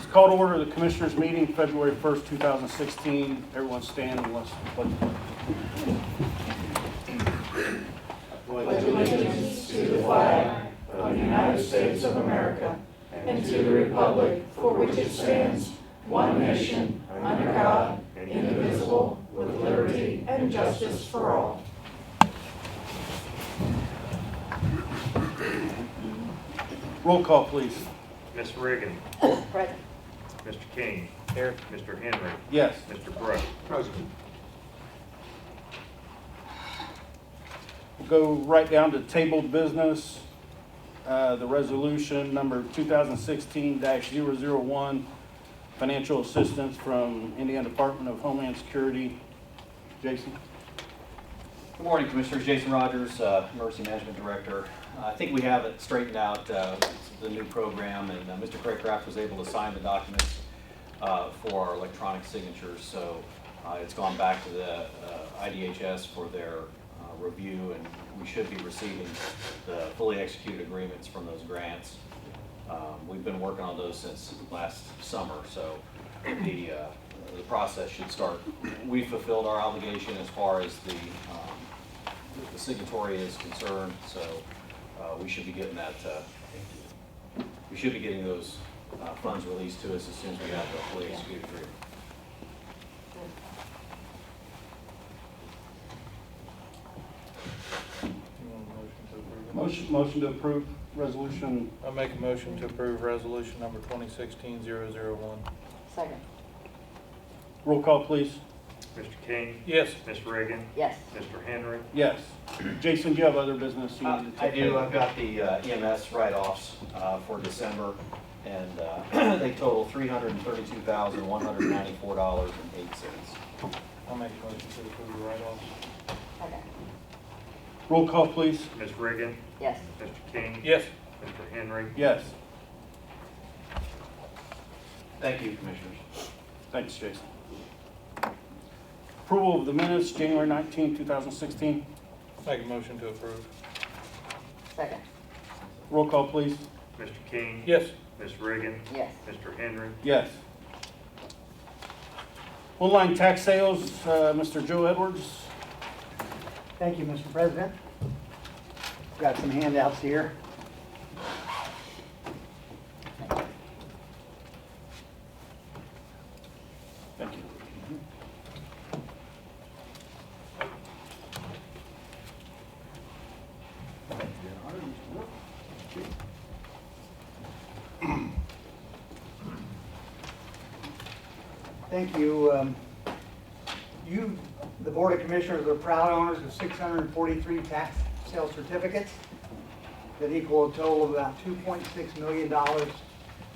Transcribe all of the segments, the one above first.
It's called to order the Commissioners' meeting, February 1st, 2016. Everyone stand and let's pledge. Pledge allegiance to the flag of the United States of America and to the republic for which it stands, one nation, under God, indivisible, with liberty and justice for all. Roll call, please. Ms. Reagan. Present. Mr. King. Here. Mr. Henry. Yes. Mr. Brooks. President. We'll go right down to tabled business. The resolution number 2016-001, financial assistance from Indiana Department of Homeland Security. Jason? Good morning, Commissioners. Jason Rogers, Emergency Management Director. I think we have it straightened out, the new program, and Mr. Craycraft was able to sign the documents for our electronic signatures. So it's gone back to the IDHS for their review, and we should be receiving the fully executed agreements from those grants. We've been working on those since last summer, so the process should start. We fulfilled our obligation as far as the signatory is concerned, so we should be getting that. We should be getting those funds released to us as soon as we have the fully executed agreement. Motion to approve resolution. I'll make a motion to approve resolution number 2016-001. Second. Roll call, please. Mr. King. Yes. Ms. Reagan. Yes. Mr. Henry. Yes. Jason, do you have other business you need to I take care do. of? I've got the EMS write-offs for December, and they total $332,194.08. I'll make a motion to approve the write-offs. Second. Roll call, please. Ms. Reagan. Yes. Mr. King. Yes. Mr. Henry. Yes. Thank you, Commissioners. Thanks, Jason. Approval of the minutes, January 19, 2016. Make a motion to approve. Second. Roll call, please. Mr. King. Yes. Ms. Reagan. Yes. Mr. Henry. Yes. Online tax sales, Mr. Joe Edwards. Thank you, Mr. President. Got some handouts here. Thank you. Thank you. The Board of Commissioners are proud owners of 643 tax sale certificates that equal a total of about $2.6 million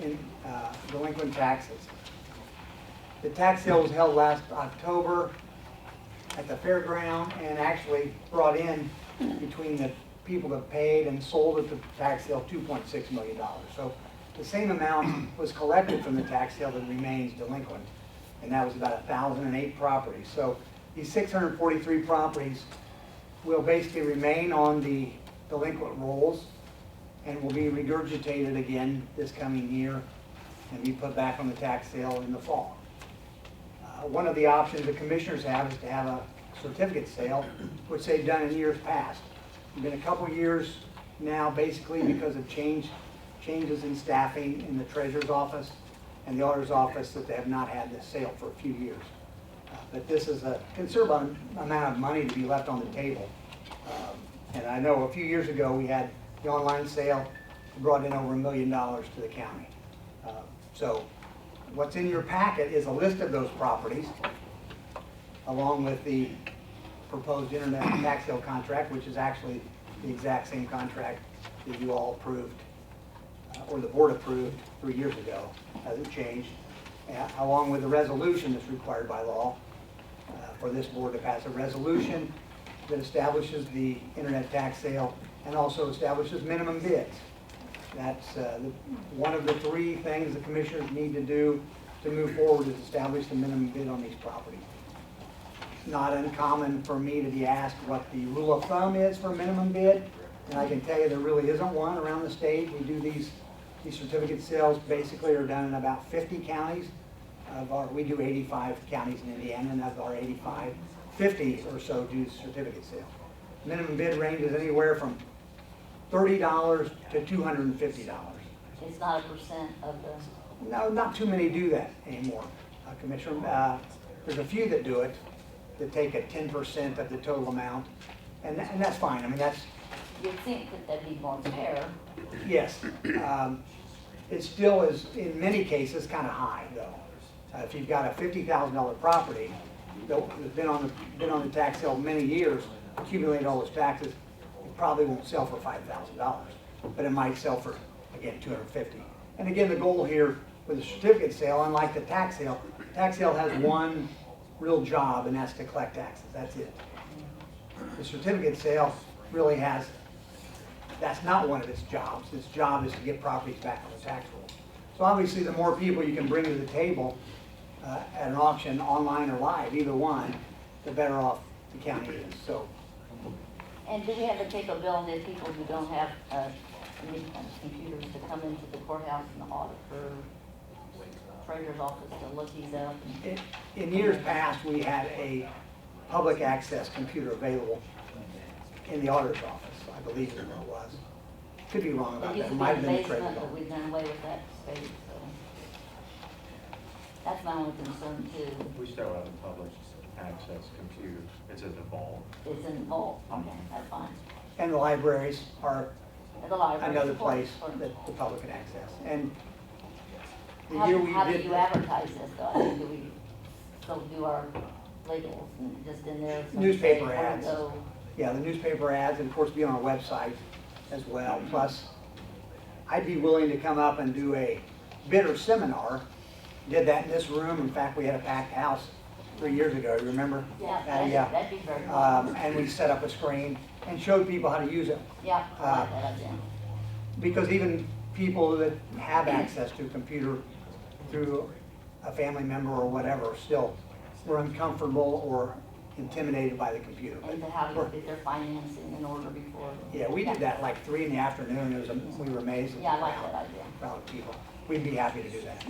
in delinquent taxes. The tax sale was held last October at the fairground and actually brought in, between the people that paid and sold at the tax sale, $2.6 million. So the same amount was collected from the tax sale that remains delinquent, and that was about 1,008 properties. So these 643 properties will basically remain on the delinquent rolls and will be regurgitated again this coming year and be put back on the tax sale in the fall. One of the options the commissioners have is to have a certificate sale, which they've done in years past. It's been a couple years now, basically because of changes in staffing in the treasurer's office and the auditor's office, that they have not had this sale for a few years. But this is a considerable amount of money to be left on the table. And I know a few years ago we had the online sale, brought in over $1 million to the county. So what's in your packet is a list of those properties, along with the proposed internet tax sale contract, which is actually the exact same contract that you all approved, or the board approved 3 years ago. Hasn't changed. Along with the resolution that's required by law for this board to pass a resolution that establishes the internet tax sale and also establishes minimum bids. That's one of the three things the commissioners need to do to move forward, is establish the minimum bid on these properties. It's not uncommon for me to be asked what the rule of thumb is for minimum bid, and I can tell you there really isn't one around the state. We do these These certificate sales basically are done in about 50 counties. We do 85 counties in Indiana, and of our 85, 50 or so do certificate sales. Minimum bid range is anywhere from $30 to $250. It's not a percent of the, No, not too many do that anymore, Commissioner. There's a few that do it, that take a 10% of the total amount, and that's fine. I mean, that's, you'd think that that'd be more fair. yes. It still is, in many cases, kind of high, though. If you've got a $50,000 property that's been on the tax sale many years, accumulated all those taxes, it probably won't sell for $5,000, but it might sell for, again, $250. And again, the goal here with the certificate sale, unlike the tax sale has one real job, and that's to collect taxes. That's it. The certificate sale really has, that's not one of its jobs. Its job is to get properties back on the tax roll. So obviously, the more people you can bring to the table at an auction, online or live, either one, the better off the county is. So, And do we have the capability of people who don't have computers to come into the courthouse and audit for treasurer's office to look these up? in years past, we had a public access computer available in the auditor's office. I believe it was. Could be wrong It about used that. It to be might in have the been the basement, treasurer's but office. we've done away with that space, so. That's my only concern too. We still have a public access computer. It's in the vault. It's in the vault. Okay, that's fine. And the libraries are And the library. another of course, place for- that the public can access. And the How year do we how do did, you advertise this though? I mean, do we still do our legals and just in there? some Newspaper say where to ads. go? yeah, the newspaper ads, and of course be on our website as well. Plus, I'd be willing to come up and do a bidder seminar. Did that in this room. In fact, we had a packed house 3 years ago, you remember? Yeah, Yeah. that'd be very good. And we set up a screen and showed people how to use it. Yeah, I like that idea. Because even people that have access to a computer through a family member or whatever still were uncomfortable or intimidated by the computer. And to how to get their financing in order before. Yeah, we did that like 3 in the afternoon. It was, we were amazed. at Yeah, I the like crowd- that idea. crowd of people. We'd be happy to do that.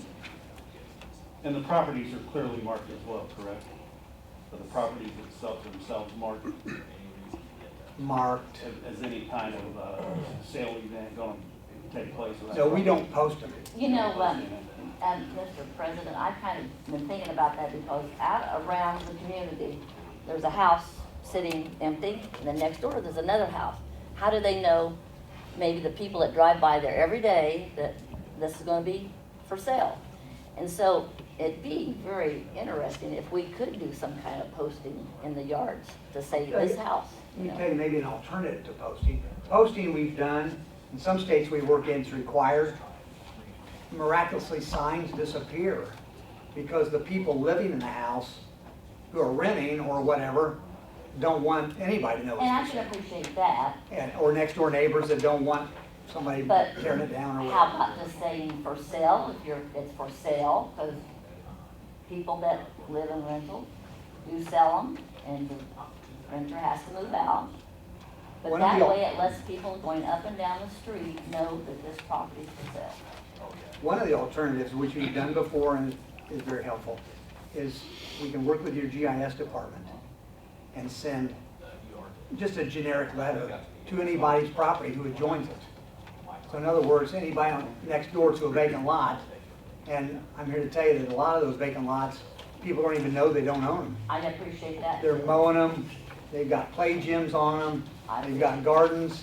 And the properties are clearly marked as well, correct? So the properties themselves marked Marked. as any kind of sale event going to take place. around- No, we don't post them. You know, Mr. President, I've kind of been thinking about that because out around the community, there's a house sitting empty, and then next door there's another house. How do they know, maybe the people that drive by there every day, that this is gonna be for sale? And so it'd be very interesting if we could do some kind of posting in the yards to say this house, you Let me know? tell you maybe an alternative to posting. Posting we've done, in some states we work in, it's required. Miraculously, signs disappear because the people living in the house who are renting or whatever don't want anybody to know And I it's for can sale. appreciate that, Or next door neighbors that don't want somebody but tearing it down or how whatever. about just saying for sale, if it's for sale, because people that live in rental do sell them, and the renter has to move out. But One of that the- way, it lets people going up and down the street know that this property is for sale. One of the alternatives, which we've done before and is very helpful, is we can work with your GIS department and send just a generic letter to anybody's property who adjoins it. So in other words, anybody next door to a vacant lot, and I'm here to tell you that a lot of those vacant lots, people don't even know they don't own them. I appreciate that. They're mowing them, they've got play gyms on them, they've got gardens.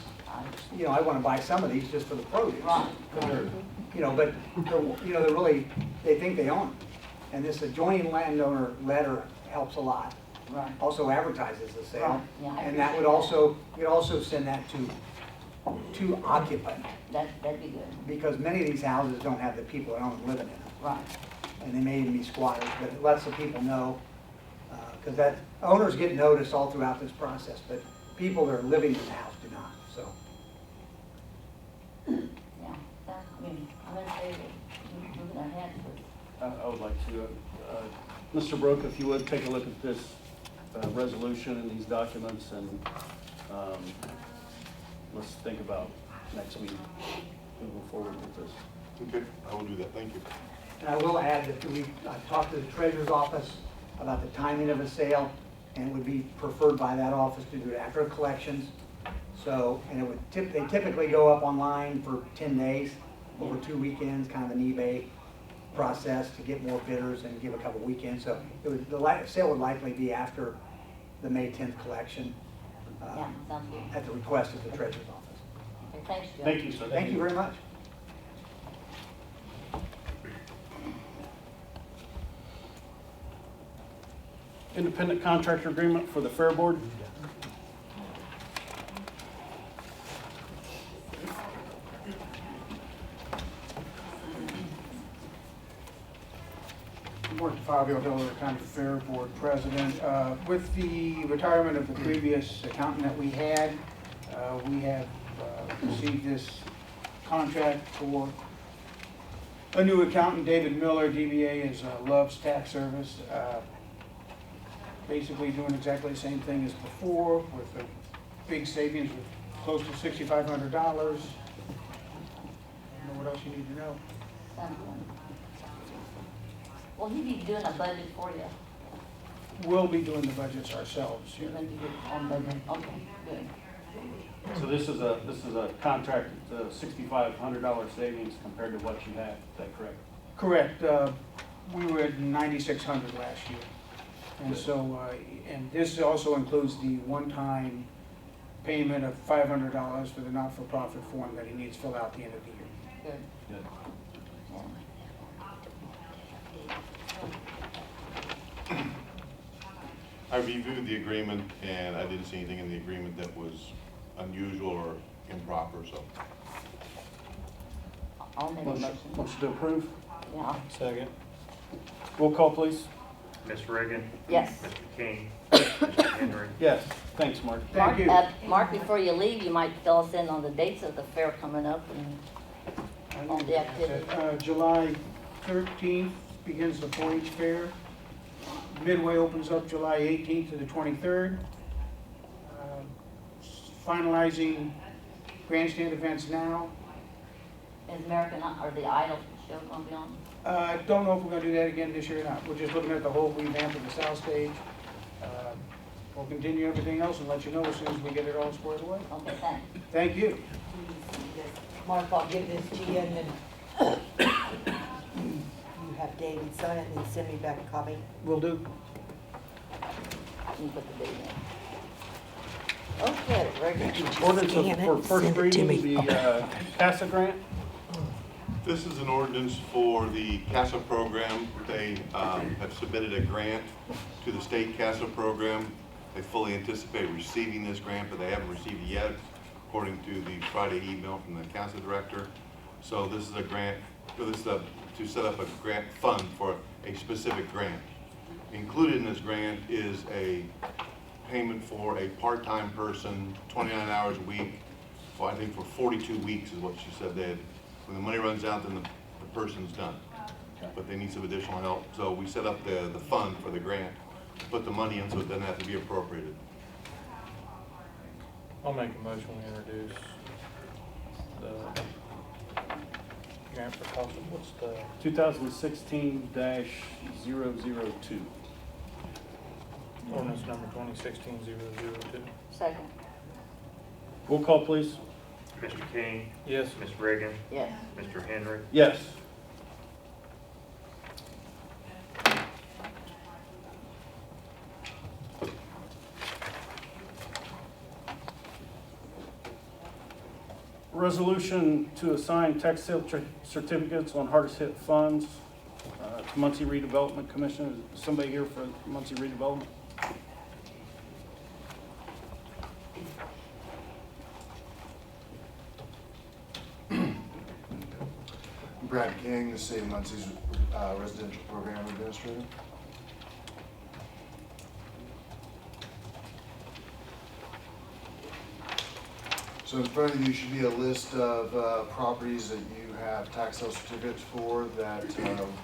You know, I want to buy some of these just for the produce. Right. You know, but, they're really, they think they own them. And this adjoining landowner letter helps a lot. Right. Also advertises the sale. Right, yeah, I And that would appreciate also, you could also send that to occupant, That'd be good. because many of these houses don't have the people that own them living in them. Right. And they may even be squatters, but it lets the people know, because that, owners get notice all throughout this process, but people that are living in the house do not, so. Yeah, I mean, I'm in favor of moving ahead with. I would like to. Mr. Brook, if you would, take a look at this resolution and these documents, and let's think about next meeting. moving forward with this. Okay, I will do that, thank you. And I will add that I've talked to the treasurer's office about the timing of a sale, and it would be preferred by that office to do it after collections. So, and it would they typically go up online for 10 days, over 2 weekends, kind of an eBay process to get more bidders and give a couple weekends. So the sale would likely be after the May 10th collection, Yeah, sounds good. at the request of the treasurer's office. Okay, thanks, Joe. Thank you, sir. Thank you very much. Independent contractor agreement for the Fair Board. Good morning, Fabio Delaware County Fair Board President. With the retirement of the previous accountant that we had, we have received this contract for a new accountant, David Miller. DBA is Love's Tax Service. Basically doing exactly the same thing as before with a big savings of close to $6,500. I don't know what else you need to know. Sounds good. Will he be doing a budget for you? We'll be doing the budgets ourselves. You're going to do it on budget? Okay, good. So this is a contract, $6,500 savings compared to what you had, is that correct? Correct. We were at 9,600 last year. And so, and this also includes the one-time payment of $500 for the not-for-profit form that he needs filled out at the end of the year. Good. Good. Yeah. I reviewed the agreement and I didn't see anything in the agreement that was unusual or improper, so. I'll make a motion. Motion to approve. Yeah, Second. Roll call, please. Ms. Reagan. yes. Mr. King. Mr. Henry. Yes. Thanks, Mark. Thank you. Mark, before you leave, you might fill us in on the dates of the fair coming up and on the activity. July 13th begins the 4-H fair. Midway opens up July 18th to the 23rd. Finalizing grandstand events now. Is American, or the Idol show going to be on? I don't know if we're gonna do that again this year or not. We're just looking at the whole revamp of the South Stage. We'll continue everything else and let you know as soon as we get it all squared away. Okay, thanks. Thank you. Mark, I'll give this to you and then you have David sign it and then send me back a copy. Will do. You put the date in. Okay, very good. Ordinance Scan it for and first send it to reading, me. the CASA grant. This is an ordinance for the CASA program. They have submitted a grant to the state CASA program. They fully anticipate receiving this grant, but they haven't received it yet, according to the Friday email from the CASA director. So this is a grant, this is to set up a grant fund for a specific grant. Included in this grant is a payment for a part-time person, 29 hours a week, for I think for 42 weeks is what she said they had. When the money runs out, then the person's done. But they need some additional help. So we set up the fund for the grant, to put the money in so it doesn't have to be appropriated. I'll make a motion we introduce the grant for cost, what's the, 2016-002. ordinance number 2016-002? Second, Roll call, please. Mr. King. Yes. Ms. Reagan. yes. Mr. Henry. Yes. Resolution to assign tax sale certificates on hardest hit funds to Muncie Redevelopment Commission. Is somebody here for Muncie Redevelopment? Brad King, the State of Muncie's residential program administrator. So in front of you should be a list of properties that you have tax sale certificates for that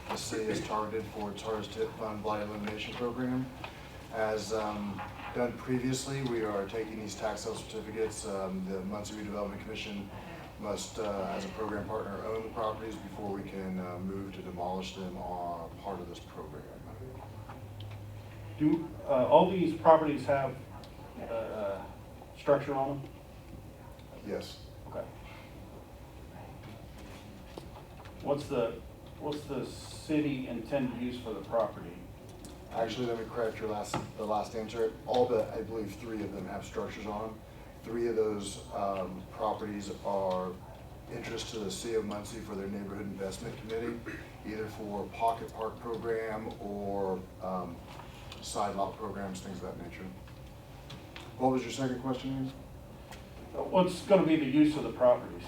the city has targeted for its hardest hit fund blight elimination program. As done previously, we are taking these tax sale certificates. The Muncie Redevelopment Commission must, as a program partner, own the properties before we can move to demolish them on part of this program. Do, all these properties have, structure on them? Yes. Okay. What's the city intended use for the property? Actually, let me correct the last answer. All but, I believe, 3 of them have structures on them. 3 of those properties are interest to the City of Muncie for their Neighborhood Investment Committee, either for pocket park program or side lot programs, things of that nature. What was your second question, Ian? What's gonna be the use of the properties?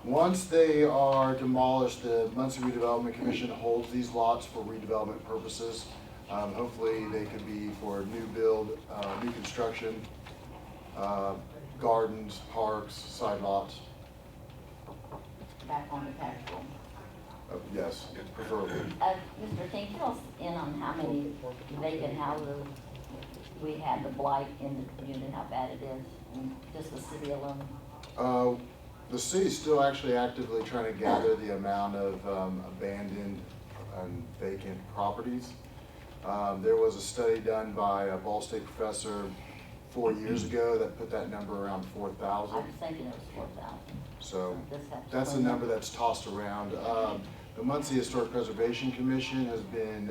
Once they are demolished, the Muncie Redevelopment Commission holds these lots for redevelopment purposes. Hopefully, they could be for new build, new construction, gardens, parks, side lots. Back on the tax roll. Yes, preferably. Mr. King, fill us in on how many vacant houses we have, the blight in the community, how bad it is, in just the city alone. The city's still actually actively trying to gather the amount of abandoned and vacant properties. There was a study done by a Ball State professor 4 years ago that put that number around 4,000. I was thinking it was 4,000. So This has to that's a clean up. number that's tossed around. The Muncie Historic Preservation Commission has been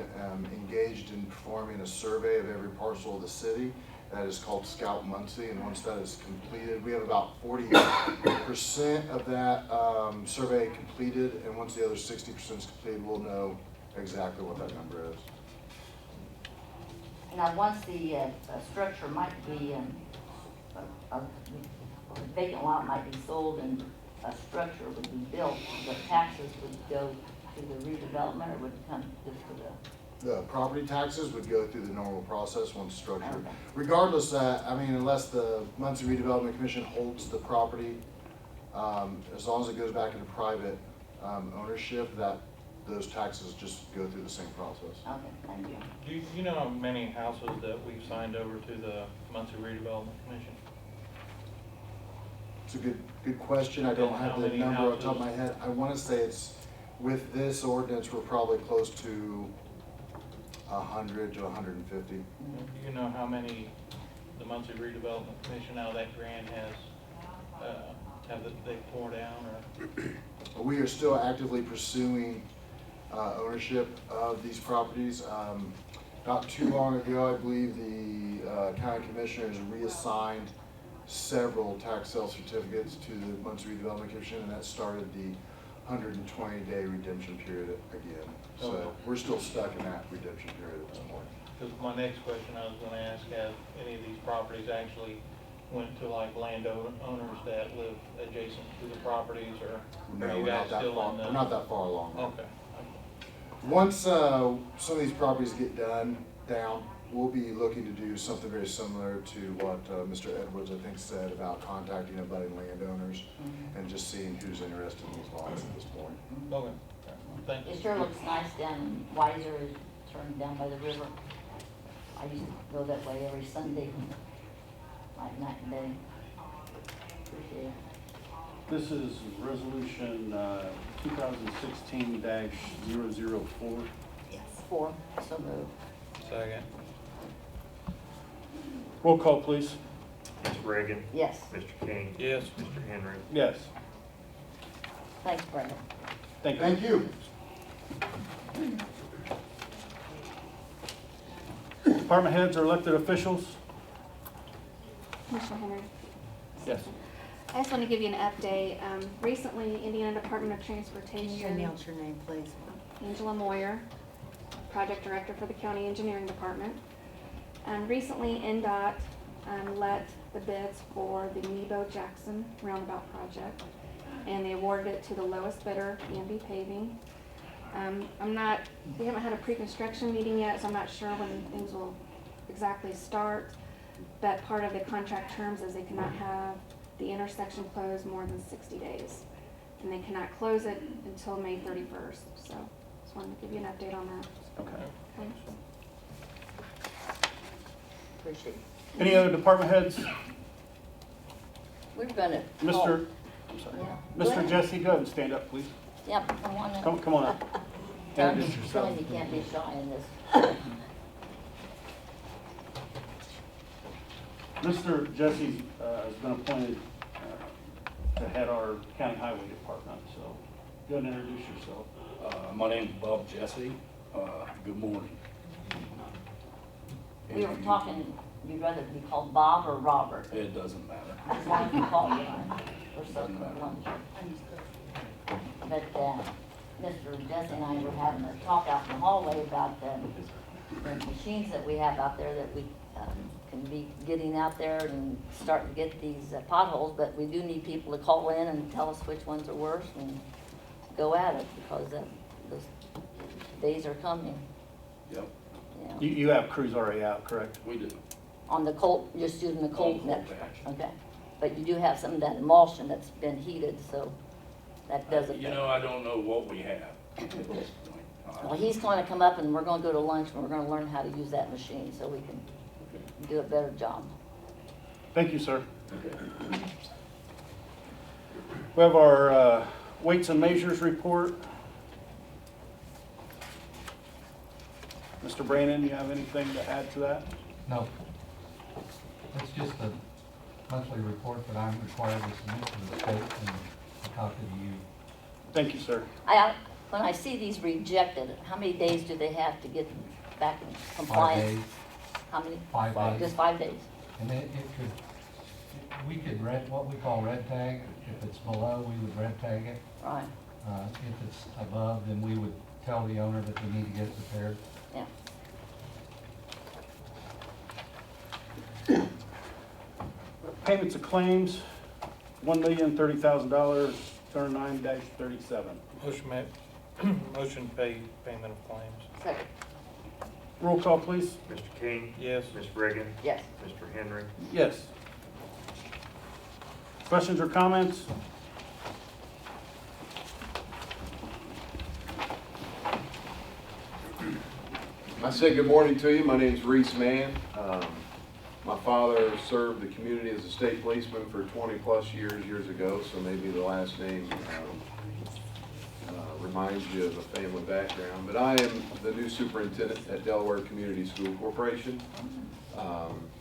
engaged in performing a survey of every parcel of the city. That is called Scout Muncie, and once that is completed, we have about 40% of that survey completed, and once the other 60% is completed, we'll know exactly what that number is. Now, once the structure might be, a vacant lot might be sold and a structure would be built, the taxes would go to the redevelopment or would come just to the? The property taxes would go through the normal process once structured. Okay. Regardless, I mean, unless the Muncie Redevelopment Commission holds the property, as long as it goes back into private ownership, those taxes just go through the same process. Okay, thank you. Do you know how many houses that we've signed over to the Muncie Redevelopment Commission? It's a good question. I don't have the number on top of my head. I want to say it's, with this ordinance, we're probably close to 100 to 150. Do you know how many the Muncie Redevelopment Commission out of that grant has, they tore down or? We are still actively pursuing ownership of these properties. Not too long ago, I believe the county commissioners reassigned several tax sale certificates to the Muncie Redevelopment Commission, and that started the 120-day redemption period again. So Okay. we're still stuck in that redemption period at this point. Because my next question I was gonna ask, have any of these properties actually went to like landowners that live adjacent to the properties, or No, are you we're guys not that still far, in the? we're not that far along. Okay. Once some of these properties get down, we'll be looking to do something very similar to what Mr. Edwards, I think, said about contacting abutting landowners and just seeing who's interested in these lots at this point. Okay, thank you. It sure looks nice down in Weiser, turned down by the river. I used to go that way every Sunday, like night and day. Appreciate it. This is resolution 2016-004. Yes. 4, so moved. Second. Roll call, please. Ms. Reagan, Yes, Mr. King, Yes. Mr. Henry. Yes. thanks, Brenda. Thank you. Thank you. Department heads or elected officials? Commissioner Henry. Yes. I just want to give you an update. Recently, Indiana Department of Transportation. Announce your name, please. Angela Moyer, Project Director for the County Engineering Department. Recently, NDOT let the bids for the Nebo Jackson Roundabout project, and they awarded it to the lowest bidder, EMB Paving. We haven't had a pre-construction meeting yet, so I'm not sure when things will exactly start, but part of the contract terms is they cannot have the intersection closed more than 60 days. And they cannot close it until May 31st, so just wanted to give you an update on that. Okay. Okay. Appreciate it. Any other department heads? We're gonna. Mr. I'm sorry. Yeah. Mr. Jesse, go ahead and stand up, please. Yeah, come on in. Come on up. Tell me, Introduce tell yourself. him you can't be shy in this. Mr. Jesse has been appointed to head our county highway department, so go ahead and introduce yourself. My name's Bob Jesse. Good morning. We were talking, you'd rather be called Bob or Robert? It doesn't matter. As long as you call you or so Doesn't matter. lunch. But, Mr. Jesse and I were having a talk out in the hallway about the machines that we have out there that we, can be getting out there and start to get these potholes, but we do need people to call in and tell us which ones are worse and go at it, because those days are coming, Yep, you know. You have crews already out, correct? we do. On the cold, just using the cold On the net, cold patch. okay. But you do have some of that emulsion that's been heated, so that does affect. You know, I don't know what we have at this point. Well, he's gonna come up and we're gonna go to lunch and we're gonna learn how to use that machine so we can do a better job. Thank you, sir. We have our weights and measures report. Mr. Brandon, you have anything to add to that? No. It's just a monthly report that I'm required to submit to the state and a copy to you. Thank you, sir. When I see these rejected, how many days do they have to get back in 5 compliance? days, How many? 5 days. Just 5 days? And it could, we could what we call red tag. If it's below, we would red tag it. Right, If it's above, then we would tell the owner that they need to get it repaired. yeah. Payments of claims, $1,030,000, 9-37. Motion to pay payment of claims. Second, Roll call, please. Mr. King? Yes. Ms. Reagan? yes. Mr. Henry? Yes. Questions or comments? I say good morning to you. My name's Reese Mann. My father served the community as a state policeman for 20-plus years ago, so maybe the last name reminds you of a family background. But I am the new superintendent at Delaware Community School Corporation,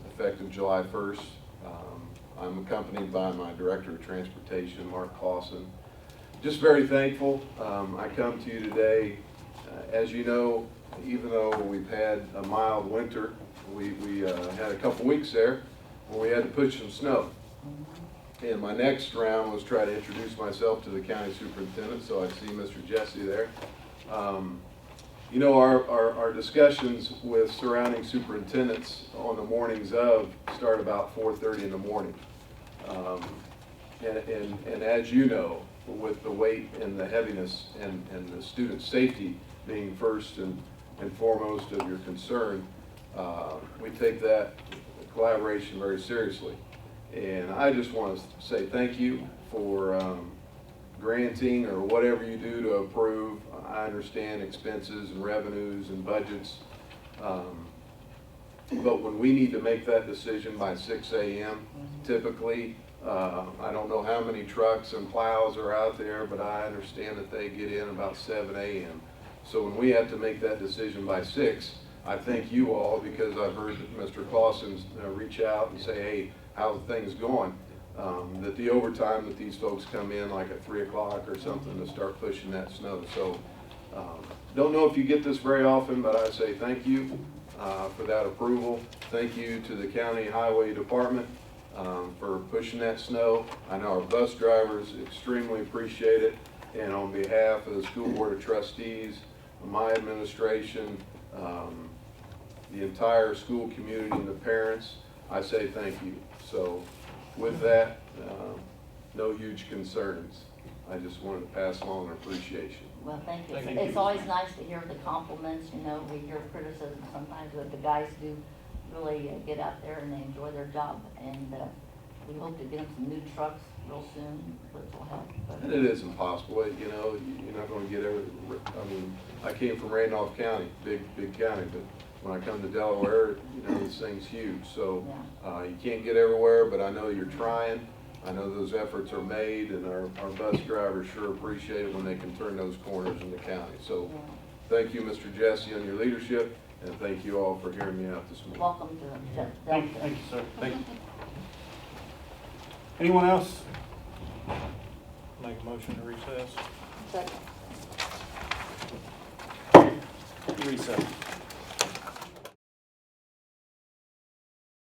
effective July 1st. I'm accompanied by my Director of Transportation, Mark Clausen. Just very thankful. I come to you today, as you know, even though we've had a mild winter, we had a couple weeks there where we had to push some snow. And my next round was try to introduce myself to the county superintendent, so I see Mr. Jesse there. You know, our discussions with surrounding superintendents on the mornings of start about 4:30 in the morning. And as you know, with the weight and the heaviness and the student safety being first and foremost of your concern, we take that collaboration very seriously. And I just want to say thank you for granting or whatever you do to approve. I understand expenses and revenues and budgets. But when we need to make that decision by 6 a.m., typically, I don't know how many trucks and plows are out there, but I understand that they get in about 7 a.m. So when we have to make that decision by 6, I thank you all, because I've heard Mr. Clausen reach out and say, hey, how's things going? That the overtime that these folks come in like at 3 o'clock or something to start pushing that snow. So don't know if you get this very often, but I say thank you for that approval. Thank you to the county highway department for pushing that snow. I know our bus drivers extremely appreciate it. And on behalf of the school board of trustees, my administration, the entire school community and the parents, I say thank you. So with that, no huge concerns. I just wanted to pass along an appreciation. Well, thank you. Thank It's you. always nice to hear the compliments, you know, we hear criticism sometimes, but the guys do really get out there and they enjoy their job. And we hope to get them some new trucks real soon, which will help. But And it is impossible, you know, you're not gonna get I mean, I came from Randolph County, big county, but when I come to Delaware, you know, this thing's huge. So you can't get everywhere, but I know you're trying. I know those efforts are made, and our bus drivers sure appreciate it when they can turn those corners in the county. So thank you, Mr. Jesse, on your leadership, and thank you all for hearing me out this morning. Welcome to Thank you, sir. Thank you. Anyone else? Make a motion to recess. Second. Recess.